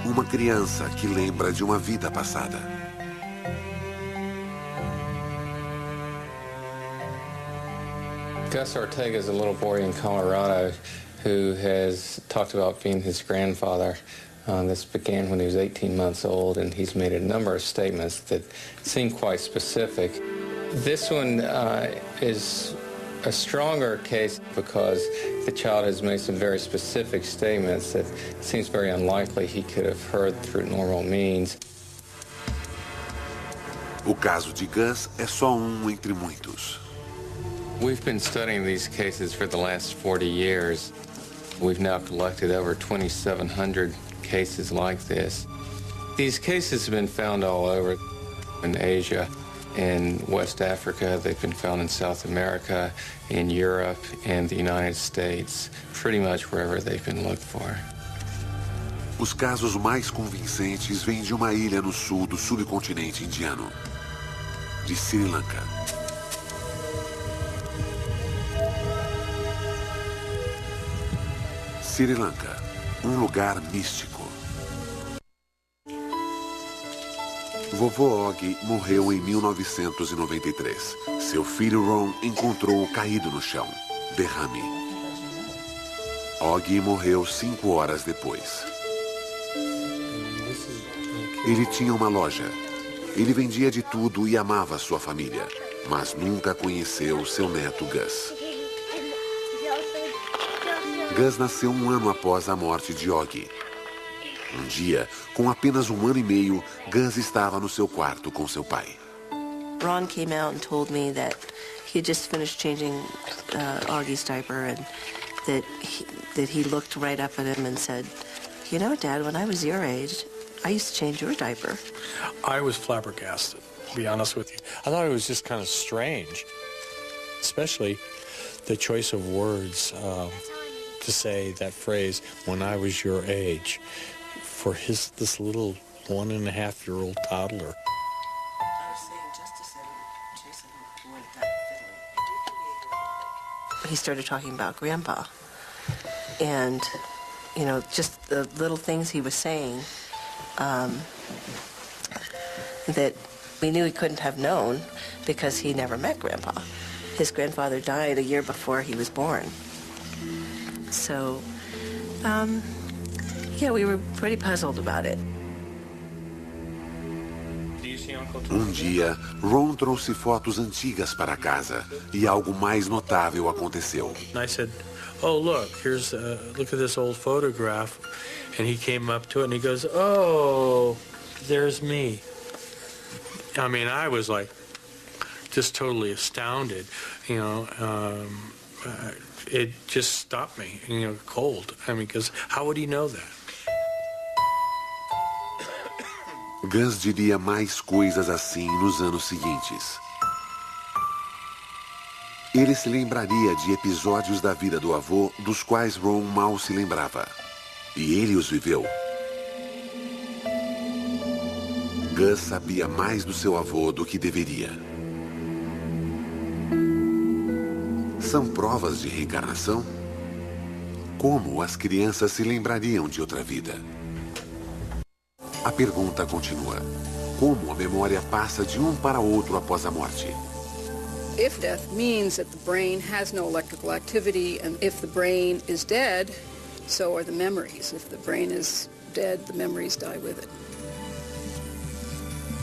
Uma criança que lembra de uma vida passada. Gus Ortega is a little boy in Colorado who has talked about being his grandfather. This began when he was 18 months old, and he's made a number of statements that seem quite specific. This one is a stronger case because the child has made some very specific statements that it seems very unlikely he could have heard through normal means. O caso de Gus é só um entre muitos. We've been studying these cases for the last 40 years. We've now collected over 2,700 cases like this. These cases have been found all over in Asia, in West Africa, they've been found in South America, in Europe, and the United States, pretty much wherever they've been looked for. Os casos mais convincentes vêm de uma ilha no sul do subcontinente indiano, de Sri Lanka. Sri Lanka, um lugar místico. Vovô Og morreu em 1993. Seu filho Ron encontrou-o caído no chão. Derrame. Og morreu 5 horas depois. Ele tinha uma loja. Ele vendia de tudo e amava sua família, mas nunca conheceu seu neto Gus. Gus nasceu 1 ano após a morte de Og. Um dia, com apenas 1 ano e meio, Gus estava no seu quarto com seu pai. Ron came out and told me that he had just finished changing Augie's diaper and that he looked right up at him and said, "You know, Dad, when I was your age, I used to change your diaper." I was flabbergasted, to be honest with you. I thought it was just kind of strange, especially the choice of words to say that phrase, "when I was your age," for this little 1.5-year-old toddler. He started talking about Grandpa, and you know, just the little things he was saying that we knew he couldn't have known because he never met Grandpa. His grandfather died a year before he was born. So, yeah, we were pretty puzzled about it. Um dia, Ron trouxe fotos antigas para casa e algo mais notável aconteceu. And I said, "Oh, look, look at this old photograph." And he came up to it and he goes, "Oh, there's me." I mean, I was like, just totally astounded, you know. It just stopped me, you know, cold. I mean, because how would he know that? Gus diria mais coisas assim nos anos seguintes. Ele se lembraria de episódios da vida do avô dos quais Ron mal se lembrava. E ele os viveu. Gus sabia mais do seu avô do que deveria. São provas de reencarnação? Como as crianças se lembrariam de outra vida? A pergunta continua. Como a memória passa de um para outro após a morte? If death means that the brain has no electrical activity, and if the brain is dead, so are the memories. If the brain is dead, the memories die with it.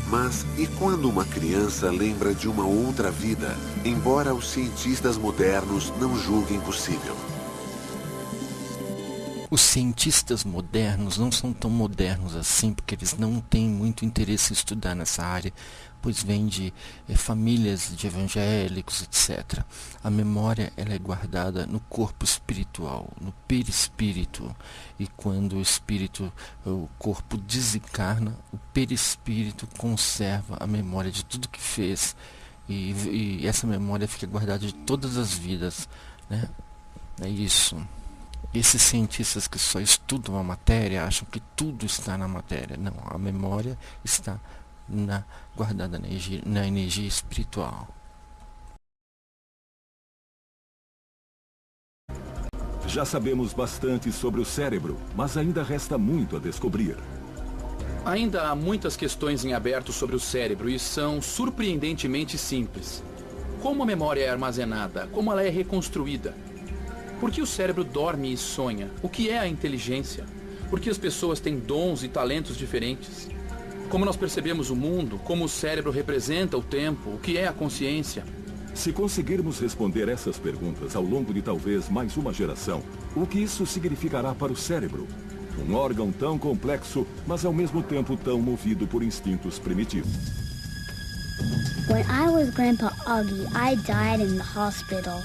Mas e quando uma criança lembra de uma outra vida, embora os cientistas modernos não julguem possível? Os cientistas modernos não são tão modernos assim, porque eles não têm muito interesse em estudar nessa área, pois vêm de famílias de evangélicos, etc. A memória ela é guardada no corpo espiritual, no perispírito, e quando o corpo desencarna, o perispírito conserva a memória de tudo que fez, e essa memória fica guardada de todas as vidas, né? É isso. Esses cientistas que só estudam a matéria acham que tudo está na matéria. Não, a memória está guardada na energia espiritual. Já sabemos bastante sobre o cérebro, mas ainda resta muito a descobrir. Ainda há muitas questões em aberto sobre o cérebro e são surpreendentemente simples. Como a memória é armazenada? Como ela é reconstruída? Por que o cérebro dorme e sonha? O que é a inteligência? Por que as pessoas têm dons e talentos diferentes? Como nós percebemos o mundo? Como o cérebro representa o tempo? O que é a consciência? Se conseguirmos responder essas perguntas ao longo de talvez mais uma geração, o que isso significará para o cérebro? Um órgão tão complexo, mas ao mesmo tempo tão movido por instintos primitivos. When I was Grandpa Augie, I died in the hospital.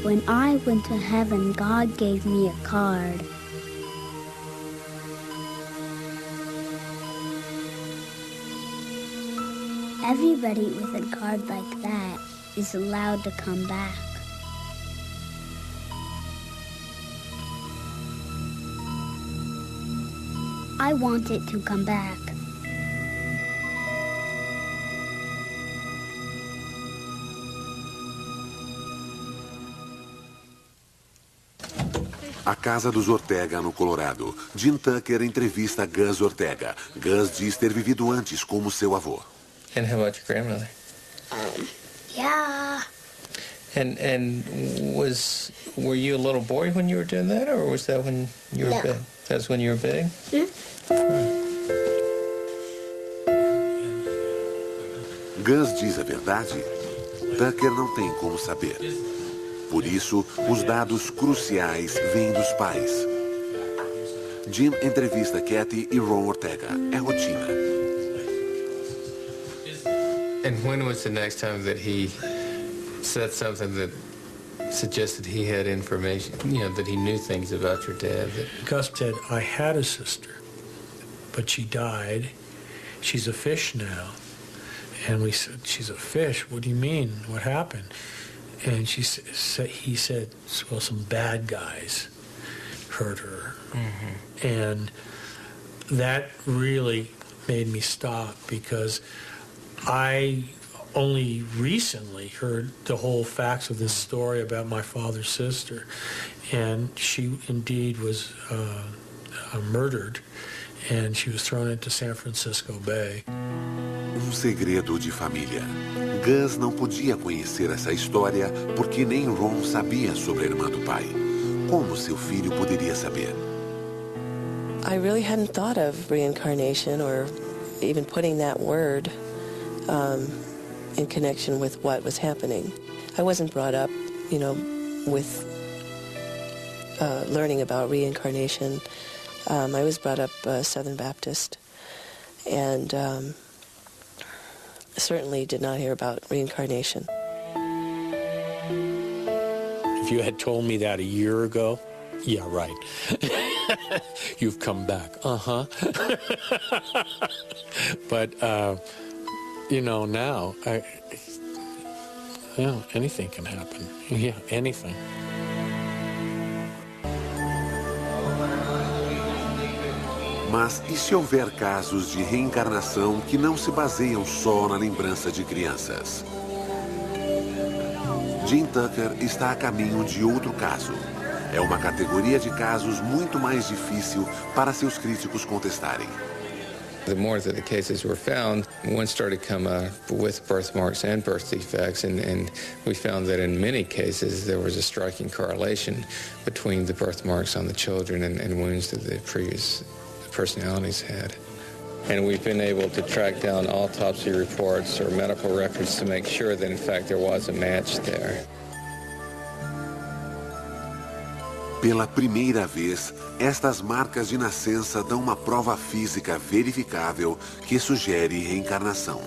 When I went to heaven, God gave me a card. Everybody with a card like that is allowed to come back. I want it to come back. A casa dos Ortega, no Colorado. Jim Tucker entrevista Gus Ortega. Gus diz ter vivido antes como seu avô. And how about your grandmother? Yeah. And were you a little boy when you were doing that, or was that when you were big? That's when you were big? Gus diz a verdade? Tucker não tem como saber. Por isso, os dados cruciais vêm dos pais. Jim entrevista Kathy e Ron Ortega. É rotina. And when was the next time that he said something that suggested he had information, that he knew things about your dad? Gus said, I had a sister, but she died. She's a fish now. And we said, she's a fish? What do you mean? What happened? And he said, well, some bad guys hurt her. Mm-hmm. And that really made me stop, because I only recently heard the whole facts of this story about my father's sister. And she indeed was murdered, and she was thrown into San Francisco Bay. Segredo de família. Gus não podia conhecer essa história porque nem Ron sabia sobre a irmã do pai. Como seu filho poderia saber? I really hadn't thought of reincarnation or even putting that word in connection with what was happening. I wasn't brought up, with learning about reincarnation. I was brought up Southern Baptist, and certainly did not hear about reincarnation. If you had told me that a year ago, yeah, right. You've come back. Uh-huh. But, now, anything can happen. Yeah, anything. Mas e se houver casos de reencarnação que não se baseiam só na lembrança de crianças? Jim Tucker está a caminho de outro caso. É uma categoria de casos muito mais difícil para seus críticos contestarem. The more that the cases were found, one started to come with birthmarks and birth defects, and we found that in many cases there was a striking correlation between the birthmarks on the children and wounds that the previous personalities had. And we've been able to track down autopsy reports or medical records to make sure that in fact there was a match there. Pela primeira vez, estas marcas de nascença dão uma prova física verificável que sugere reencarnação.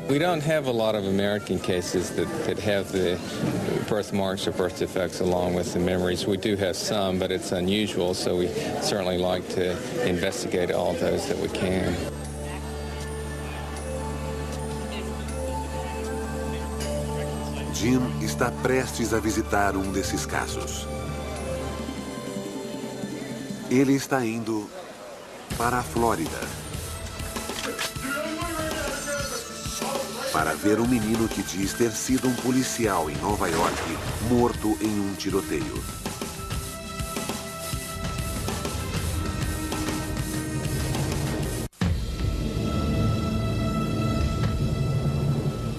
We don't have a lot of American cases that have the birthmarks or birth defects along with the memories. We do have some, but it's unusual, so we certainly like to investigate all those that we can. Jim está prestes a visitar um desses casos. Ele está indo para a Flórida para ver um menino que diz ter sido um policial em Nova York morto em um tiroteio.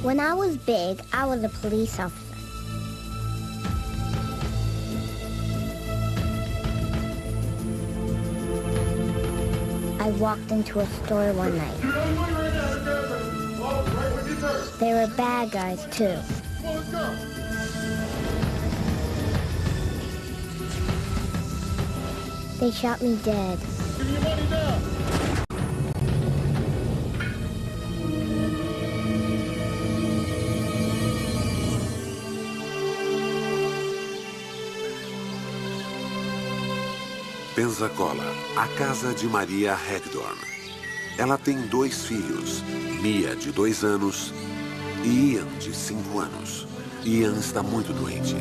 When I was big, I was a police officer. I walked into a store one night. They were bad guys, too. They shot me dead. Pensacola, a casa de Maria Hagdorn. Ela tem 2 filhos, Mia, de 2 anos, e Ian, de 5 anos. Ian está muito doente.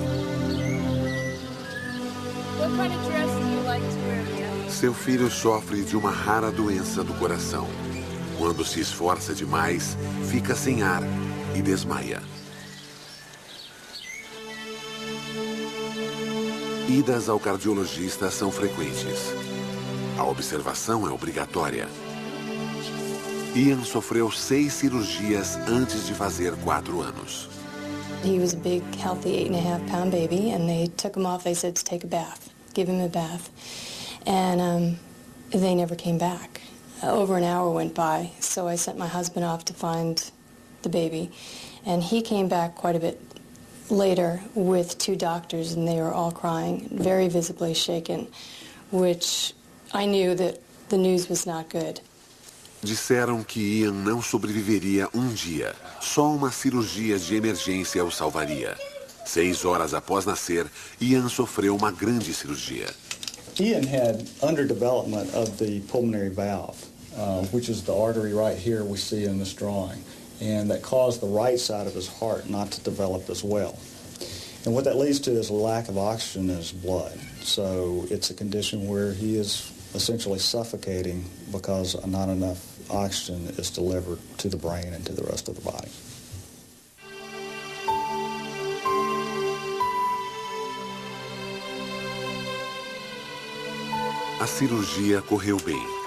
What kind of dress do you like to wear, Mia? Seu filho sofre de uma rara doença do coração. Quando se esforça demais, fica sem ar e desmaia. Idas ao cardiologista são frequentes. A observação é obrigatória. Ian sofreu 6 cirurgias antes de fazer 4 anos. He was a big, healthy 8.5-pound baby, and they took him off. They said to take a bath, give him a bath. And they never came back. Over an hour went by, so I sent my husband off to find the baby. And he came back quite a bit later with 2 doctors, and they were all crying, very visibly shaken, which I knew that the news was not good. Disseram que Ian não sobreviveria um dia. Só uma cirurgia de emergência o salvaria. 6 horas após nascer, Ian sofreu uma grande cirurgia. Ian had underdevelopment of the pulmonary valve, which is the artery right here we see in this drawing. And that caused the right side of his heart not to develop as well. And what that leads to is a lack of oxygen in his blood. So it's a condition where he is essentially suffocating because not enough oxygen is delivered to the brain and to the rest of the body. A cirurgia correu bem.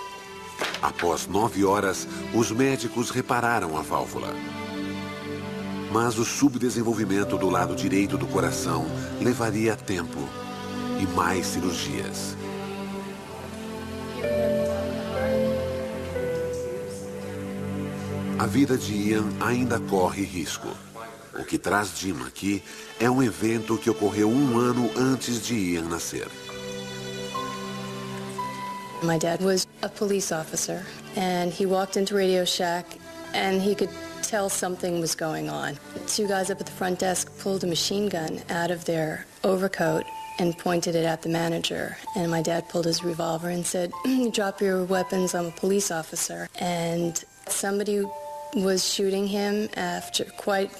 Após 9 horas, os médicos repararam a válvula. Mas o subdesenvolvimento do lado direito do coração levaria tempo e mais cirurgias. A vida de Ian ainda corre risco. O que traz Jim aqui é um evento que ocorreu 1 ano antes de Ian nascer. My dad was a police officer, and he walked into Radio Shack, and he could tell something was going on. 2 guys up at the front desk pulled a machine gun out of their overcoat and pointed it at the manager. And my dad pulled his revolver and said, "Drop your weapons, I'm a police officer." And somebody was shooting him quite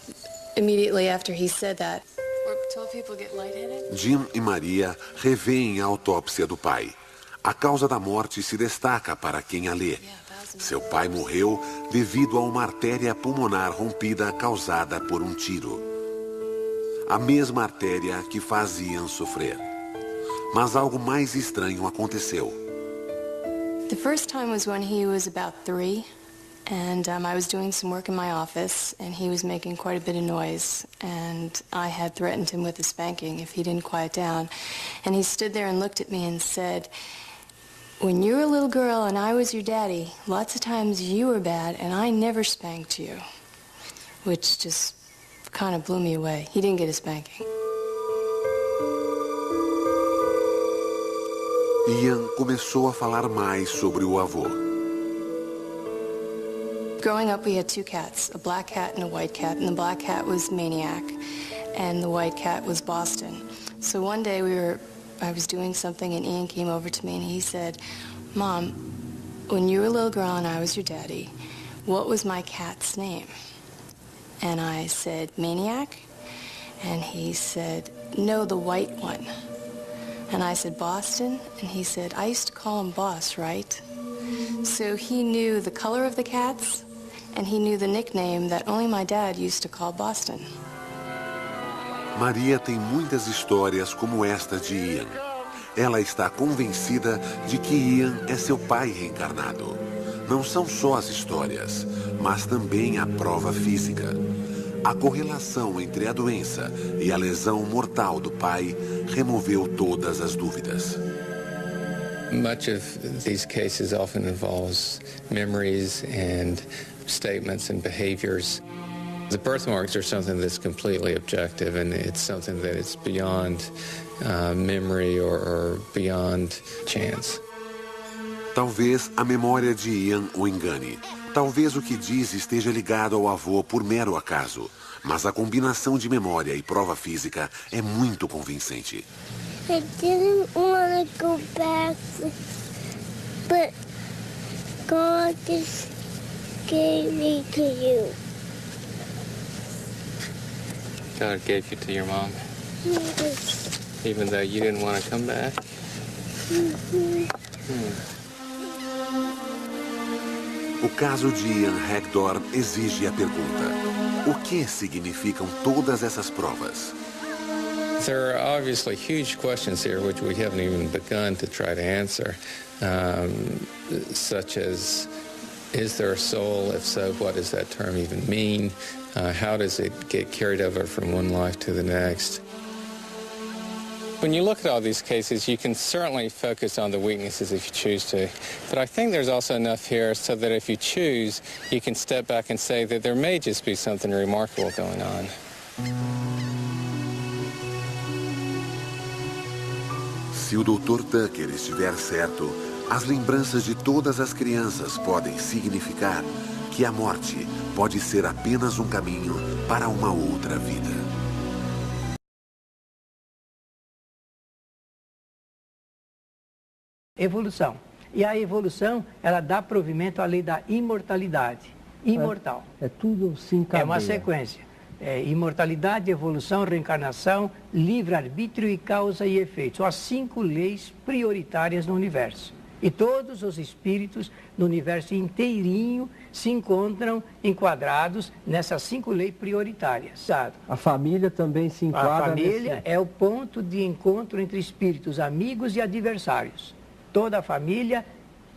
immediately after he said that. Or told people get lightheaded. Jim e Maria revêem a autópsia do pai. A causa da morte se destaca para quem a lê. Seu pai morreu devido a uma artéria pulmonar rompida causada por um tiro. A mesma artéria que faz Ian sofrer. Mas algo mais estranho aconteceu. The first time was when he was about 3, and I was doing some work in my office, and he was making quite a bit of noise, and I had threatened him with a spanking if he didn't quiet down. And he stood there and looked at me and said, "When you were a little girl and I was your daddy, lots of times you were bad and I never spanked you." Which just kind of blew me away. He didn't get a spanking. Ian começou a falar mais sobre o avô. Growing up, we had 2 cats, a black cat and a white cat, and the black cat was Maniac, and the white cat was Boston. So one day I was doing something, and Ian came over to me, and he said, "Mom, when you were a little girl and I was your daddy, what was my cat's name?" And I said, "Maniac." And he said, no, the white one. And I said, Boston? And he said, I used to call him Boss, right? So he knew the color of the cats, and he knew the nickname that only my dad used to call Boston. Maria tem muitas histórias como esta de Ian. Ela está convencida de que Ian é seu pai reencarnado. Não são só as histórias, mas também a prova física. A correlação entre a doença e a lesão mortal do pai removeu todas as dúvidas. Much of these cases often involves memories and statements and behaviors. The birthmarks are something that's completely objective, and it's something that is beyond memory or beyond chance. Talvez a memória de Ian o engane. Talvez o que diz esteja ligado ao avô por mero acaso. Mas a combinação de memória e prova física é muito convincente. I didn't want to go back, but God just gave me to you. God gave you to your mom, Yes. even though you didn't want to come back? O caso de Ian Hagdorn exige a pergunta: o que significam todas essas provas? There are obviously huge questions here which we haven't even begun to try to answer, such as, is there a soul? If so, what does that term even mean? How does it get carried over from one life to the next? When you look at all these cases, you can certainly focus on the weaknesses if you choose to. But I think there's also enough here so that if you choose, you can step back and say that there may just be something remarkable going on. Se o Dr. Tucker estiver certo, as lembranças de todas as crianças podem significar que a morte pode ser apenas um caminho para uma outra vida. Evolução. E a evolução, ela dá provimento à lei da imortalidade. Imortal. É tudo se encadeia. É uma sequência. Imortalidade, evolução, reencarnação, livre-arbítrio e causa e efeito. São as 5 leis prioritárias no universo. E todos os espíritos no universo inteirinho se encontram enquadrados nessas 5 leis prioritárias. A família também se enquadra. A família é o ponto de encontro entre espíritos amigos e adversários. Toda a família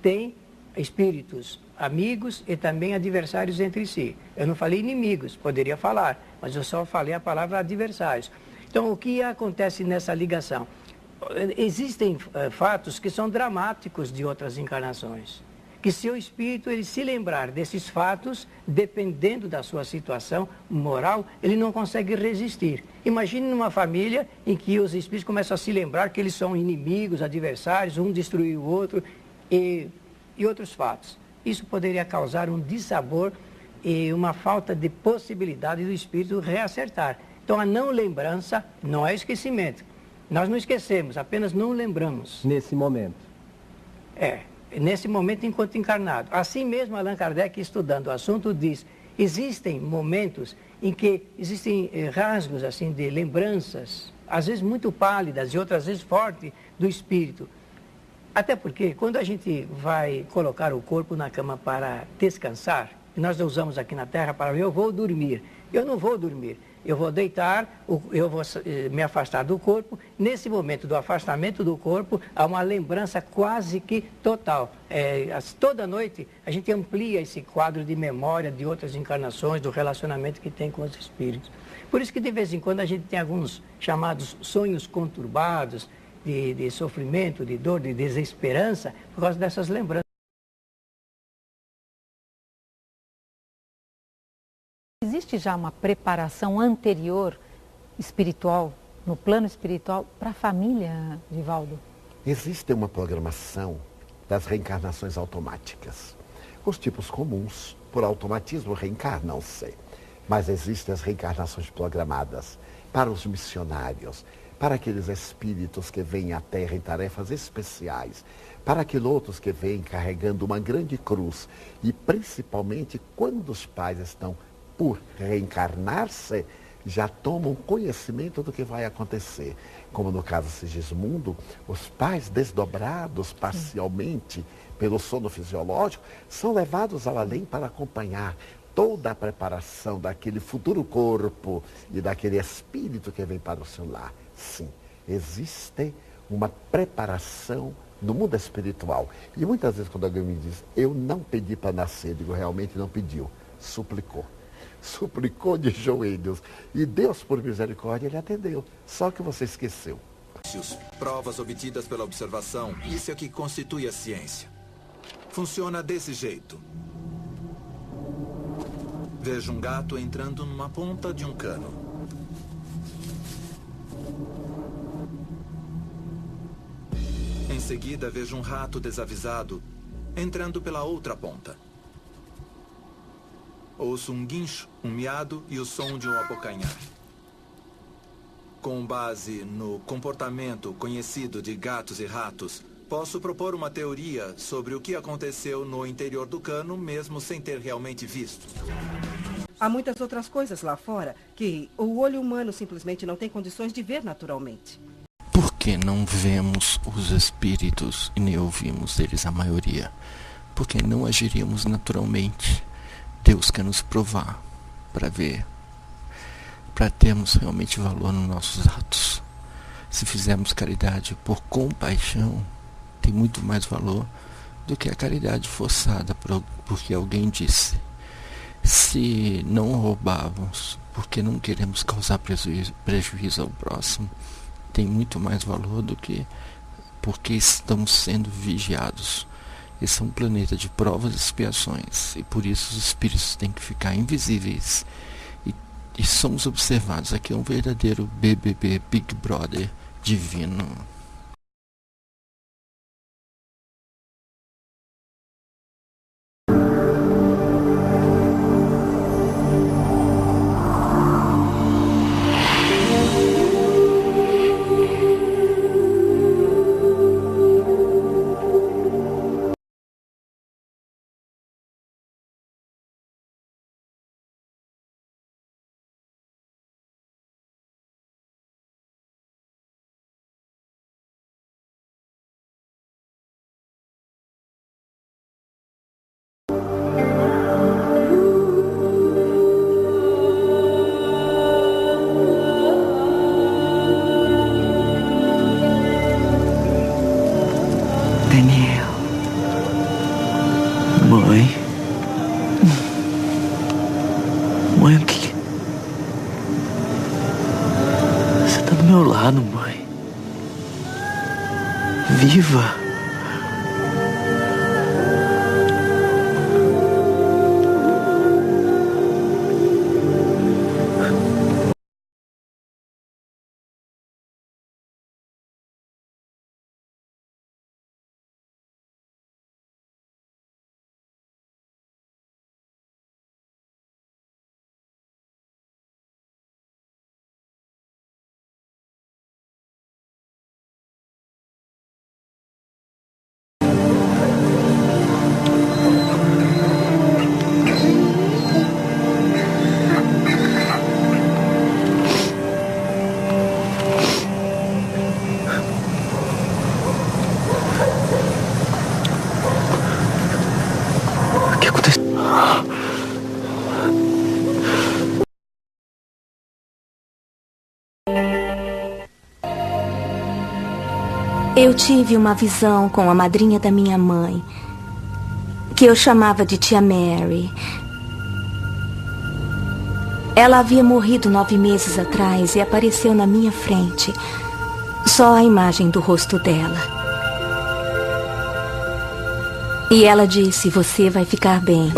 tem espíritos amigos e também adversários entre si. Eu não falei inimigos, poderia falar, mas eu só falei a palavra adversários. Então, o que acontece nessa ligação? Existem fatos que são dramáticos de outras encarnações, que se o espírito ele se lembrar desses fatos, dependendo da sua situação moral, ele não consegue resistir. Imagine numa família em que os espíritos começam a se lembrar que eles são inimigos, adversários, um destruiu o outro e outros fatos. Isso poderia causar um dissabor e uma falta de possibilidade do espírito reacertar. Então, a não lembrança não é esquecimento. Nós não esquecemos, apenas não lembramos. Nesse momento. Nesse momento enquanto encarnado. Assim mesmo, Allan Kardec, estudando o assunto, diz, existem momentos em que existem rasgos assim, de lembranças, às vezes muito pálidas e outras vezes fortes, do espírito. Até porque, quando a gente vai colocar o corpo na cama para descansar, e nós usamos aqui na Terra para eu vou dormir. Eu não vou dormir. Eu vou deitar, eu vou me afastar do corpo. Nesse momento do afastamento do corpo, há uma lembrança quase que total. Toda noite a gente amplia esse quadro de memória de outras encarnações, do relacionamento que tem com os espíritos. Por isso que de vez em quando a gente tem alguns chamados sonhos conturbados, de sofrimento, de dor, de desesperança, por causa dessas lembranças. Existe já uma preparação anterior espiritual, no plano espiritual, para a família, Divaldo? Existe uma programação das reencarnações automáticas. Os tipos comuns, por automatismo, reencarnam-se. Mas existem as reencarnações programadas para os missionários, para aqueles espíritos que vêm à Terra em tarefas especiais, para aqueles outros que vêm carregando uma grande cruz, e principalmente quando os pais estão por reencarnar-se, já tomam conhecimento do que vai acontecer. Como no caso de Sigismundo, os pais desdobrados parcialmente pelo sono fisiológico são levados ao além para acompanhar toda a preparação daquele futuro corpo e daquele espírito que vem para o seu lar. Sim, existe uma preparação no mundo espiritual. E muitas vezes quando alguém me diz, eu não pedi para nascer, eu digo, realmente não pediu, suplicou. Suplicou de joelhos. E Deus, por misericórdia, ele atendeu. Só que você esqueceu. Provas obtidas pela observação, isso é o que constitui a ciência. Funciona desse jeito. Vejo um gato entrando numa ponta de um cano. Em seguida, vejo um rato desavisado entrando pela outra ponta. Ouço um guincho, um miado e o som de um abocanhar. Com base no comportamento conhecido de gatos e ratos, posso propor uma teoria sobre o que aconteceu no interior do cano, mesmo sem ter realmente visto. Há muitas outras coisas lá fora que o olho humano simplesmente não tem condições de ver naturalmente. Por que não vemos os espíritos e nem ouvimos deles a maioria? Porque não agiríamos naturalmente. Deus quer nos provar para ver, para termos realmente valor nos nossos atos. Se fizermos caridade por compaixão, tem muito mais valor do que a caridade forçada porque alguém disse. Se não roubávamos porque não queremos causar prejuízo ao próximo, tem muito mais valor do que porque estamos sendo vigiados. Esse é um planeta de provas e expiações, e por isso os espíritos têm que ficar invisíveis. E somos observados. Aqui é um verdadeiro BBB, Big Brother divino. Daniel. Mãe. Mãe, o que... Você tá do meu lado, mãe. Viva. Eu tive uma visão com a madrinha da minha mãe, que eu chamava de tia Mary. Ela havia morrido 9 meses atrás e apareceu na minha frente. Só a imagem do rosto dela. E ela disse, você vai ficar bem.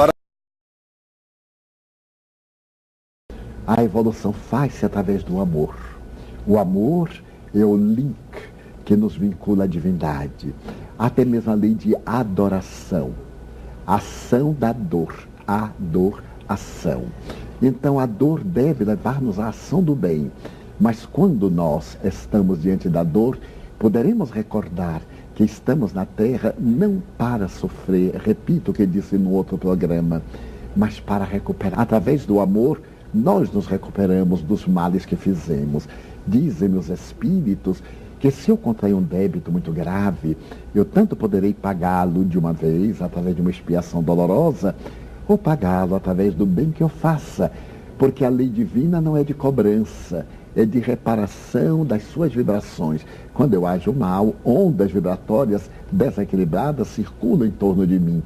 A evolução faz-se através do amor. O amor é o link que nos vincula à divindade. Até mesmo a lei de adoração. Ação da dor. Adoração. Então a dor deve levar-nos à ação do bem. Mas quando nós estamos diante da dor, poderemos recordar que estamos na Terra não para sofrer, repito o que disse no outro programa, mas para recuperar. Através do amor, nós nos recuperamos dos males que fizemos. Dizem os espíritos que se eu contrair um débito muito grave, eu tanto poderei pagá-lo de uma vez, através de uma expiação dolorosa, ou pagá-lo através do bem que eu faça, porque a lei divina não é de cobrança, é de reparação das suas vibrações. Quando eu ajo mal, ondas vibratórias desequilibradas circulam em torno de mim.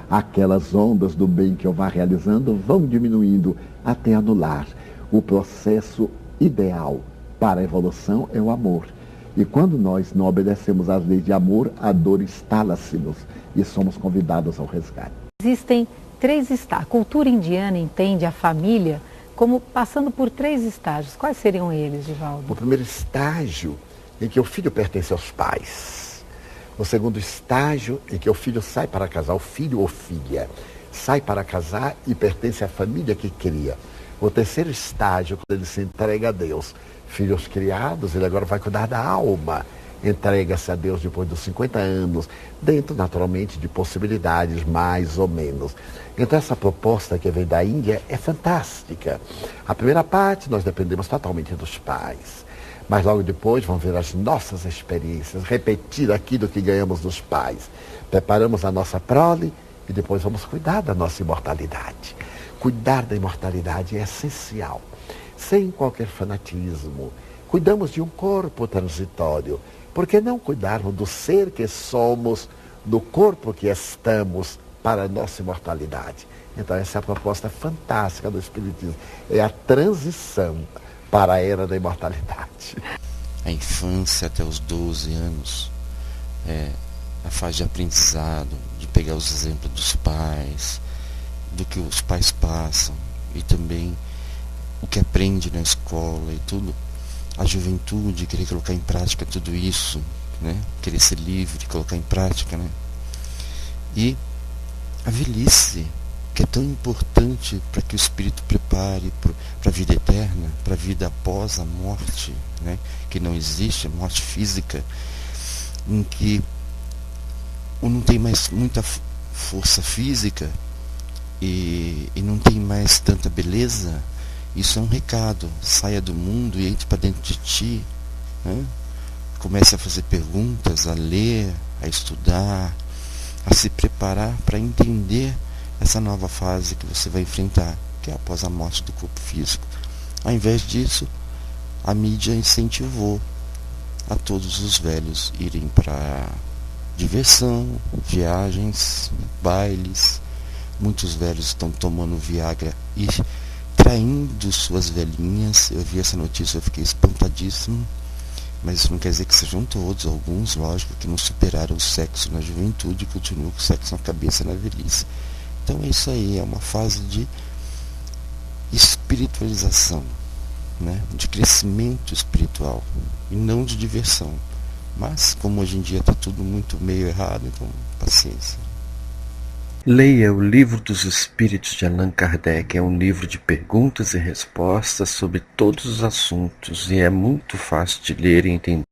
Aquelas ondas do bem que eu vá realizando vão diminuindo até anular. O processo ideal para a evolução é o amor. E quando nós não obedecemos às leis de amor, a dor instala-se-nos e somos convidados ao resgate. Existem 3 estágios. A cultura indiana entende a família como passando por 3 estágios. Quais seriam eles, Divaldo? O primeiro estágio em que o filho pertence aos pais. O segundo estágio em que o filho sai para casar, o filho ou filha sai para casar e pertence à família que cria. O terceiro estágio, quando ele se entrega a Deus. Filhos criados, ele agora vai cuidar da alma. Entrega-se a Deus depois dos 50 anos, dentro, naturalmente, de possibilidades, mais ou menos. Então, essa proposta que vem da Índia é fantástica. A primeira parte, nós dependemos totalmente dos pais. Mas logo depois vão ver as nossas experiências, repetir aquilo que ganhamos dos pais. Preparamos a nossa prole e depois vamos cuidar da nossa imortalidade. Cuidar da imortalidade é essencial, sem qualquer fanatismo. Cuidamos de um corpo transitório. Por que não cuidarmos do ser que somos, do corpo que estamos para a nossa imortalidade? Então essa é a proposta fantástica do Espiritismo. É a transição para a era da imortalidade. A infância até os 12 anos é a fase de aprendizado, de pegar os exemplos dos pais, do que os pais passam e também o que aprende na escola e tudo. A juventude, querer colocar em prática tudo isso, né? Querer ser livre, colocar em prática, né? E a velhice, que é tão importante para que o espírito prepare para a vida eterna, para a vida após a morte, né? Que não existe, a morte física, em que não tem mais muita força física e não tem mais tanta beleza. Isso é um recado. Saia do mundo e entre para dentro de ti, né? Comece a fazer perguntas, a ler, a estudar, a se preparar para entender essa nova fase que você vai enfrentar, que é após a morte do corpo físico. Ao invés disso, a mídia incentivou a todos os velhos irem para diversão, viagens, bailes. Muitos velhos estão tomando Viagra e traindo suas velhinhas. Eu vi essa notícia, eu fiquei espantadíssimo. Mas isso não quer dizer que sejam todos, alguns, lógico, que não superaram o sexo na juventude e continuam com o sexo na cabeça na velhice. Então é isso aí, é uma fase de espiritualização, né? De crescimento espiritual e não de diversão. Mas como hoje em dia está tudo muito meio errado, então paciência. Leia o Livro dos Espíritos de Allan Kardec. É um livro de perguntas e respostas sobre todos os assuntos e é muito fácil de ler e entender.